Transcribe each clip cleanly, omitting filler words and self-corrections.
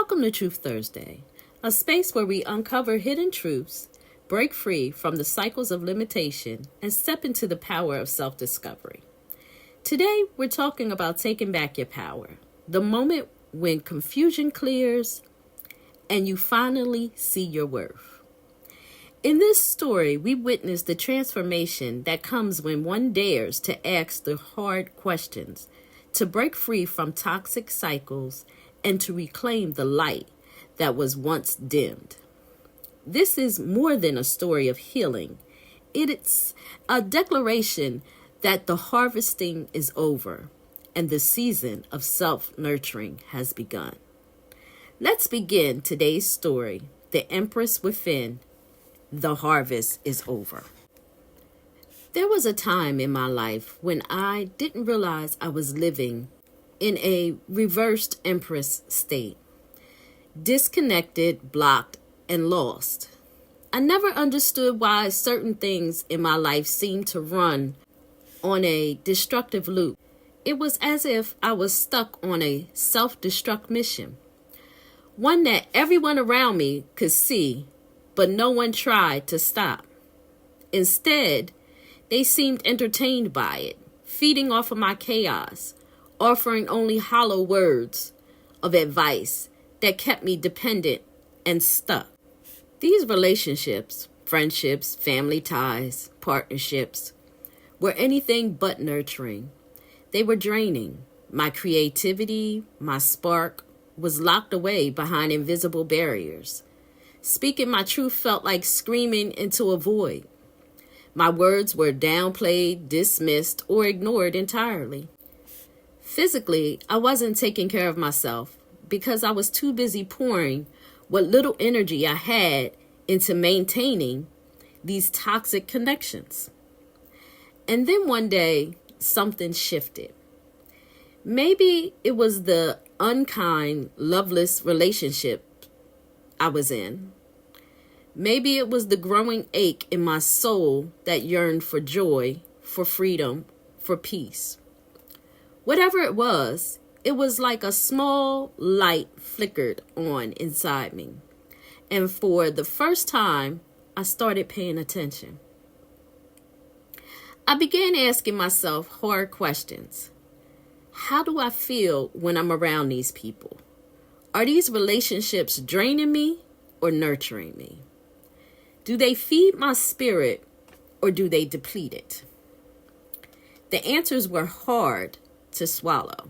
Welcome to Truth Thursday, a space where we uncover hidden truths, break free from the cycles of limitation, and step into the power of self-discovery. Today, we're talking about taking back your power, the moment when confusion clears and you finally see your worth. In this story, we witness the transformation that comes when one dares to ask the hard questions, to break free from toxic cycles, and to reclaim the light that was once dimmed. This is more than a story of healing. It's a declaration that the harvesting is over and the season of self-nurturing has begun. Let's begin today's story, The Empress Within. The harvest is over. There was a time in my life when I didn't realize I was living in a reversed Empress state, disconnected, blocked, and lost. I never understood why certain things in my life seemed to run on a destructive loop. It was as if I was stuck on a self-destruct mission, one that everyone around me could see, but no one tried to stop. Instead, they seemed entertained by it, feeding off of my chaos, offering only hollow words of advice that kept me dependent and stuck. These relationships, friendships, family ties, partnerships, were anything but nurturing. They were draining. My creativity, my spark, was locked away behind invisible barriers. Speaking my truth felt like screaming into a void. My words were downplayed, dismissed, or ignored entirely. Physically, I wasn't taking care of myself because I was too busy pouring what little energy I had into maintaining these toxic connections. And then one day, something shifted. Maybe it was the unkind, loveless relationship I was in. Maybe it was the growing ache in my soul that yearned for joy, for freedom, for peace. Whatever it was like a small light flickered on inside me. And for the first time, I started paying attention. I began asking myself hard questions. How do I feel when I'm around these people? Are these relationships draining me or nurturing me? Do they feed my spirit or do they deplete it? The answers were hard to swallow.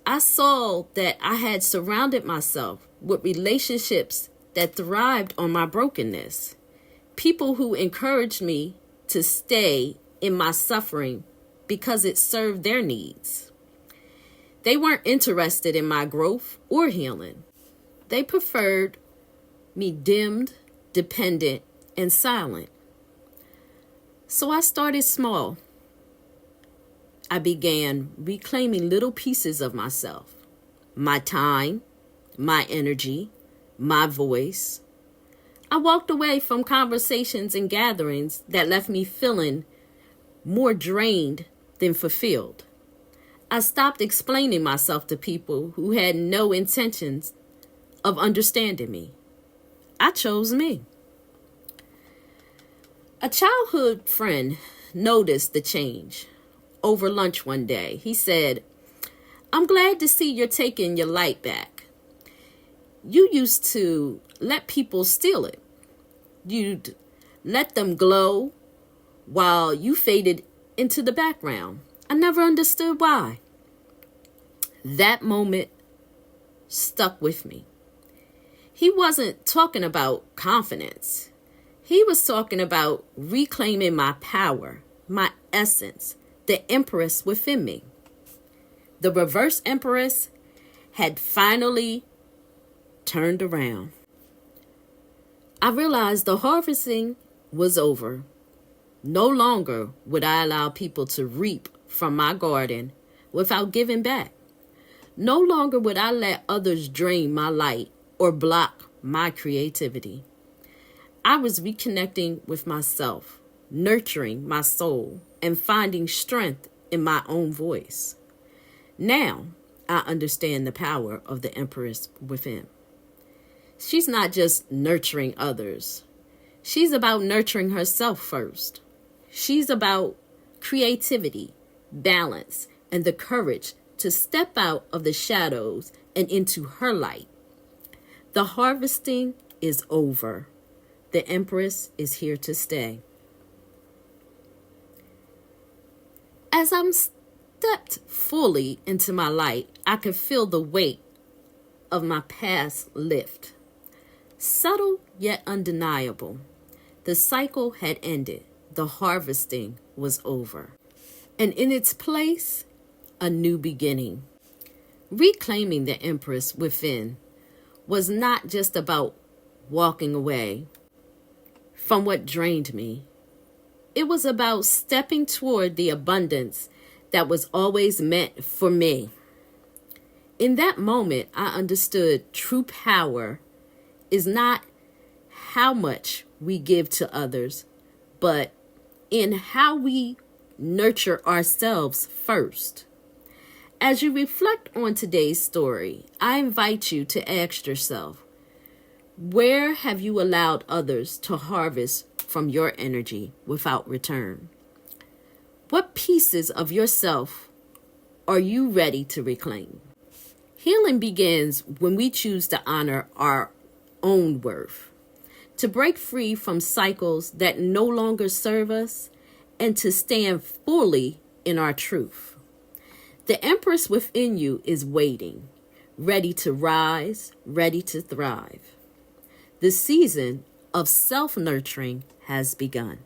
I saw that I had surrounded myself with relationships that thrived on my brokenness, people who encouraged me to stay in my suffering because it served their needs. They weren't interested in my growth or healing. They preferred me dimmed, dependent, and silent. So I started small. I began reclaiming little pieces of myself, my time, my energy, my voice. I walked away from conversations and gatherings that left me feeling more drained than fulfilled. I stopped explaining myself to people who had no intentions of understanding me. I chose me. A childhood friend noticed the change. Over lunch one day, he said, "I'm glad to see you're taking your light back. You used to let people steal it. You'd let them glow while you faded into the background. I never understood why." That moment stuck with me. He wasn't talking about confidence. He was talking about reclaiming my power, my essence, the Empress within me. The reverse Empress had finally turned around. I realized the harvesting was over. No longer would I allow people to reap from my garden without giving back. No longer would I let others drain my light or block my creativity. I was reconnecting with myself, nurturing my soul, and finding strength in my own voice. Now, I understand the power of the Empress Within. She's not just nurturing others. She's about nurturing herself first. She's about creativity, balance, and the courage to step out of the shadows and into her light. The harvesting is over. The Empress is here to stay. As I'm stepped fully into my light, I could feel the weight of my past lift. Subtle yet undeniable. The cycle had ended. The harvesting was over. And in its place, a new beginning. Reclaiming the Empress Within was not just about walking away from what drained me. It was about stepping toward the abundance that was always meant for me. In that moment, I understood true power is not how much we give to others, but in how we nurture ourselves first. As you reflect on today's story, I invite you to ask yourself, where have you allowed others to harvest from your energy without return? What pieces of yourself are you ready to reclaim? Healing begins when we choose to honor our own worth, to break free from cycles that no longer serve us, and to stand fully in our truth. The Empress within you is waiting, ready to rise, ready to thrive. The season of self-nurturing has begun.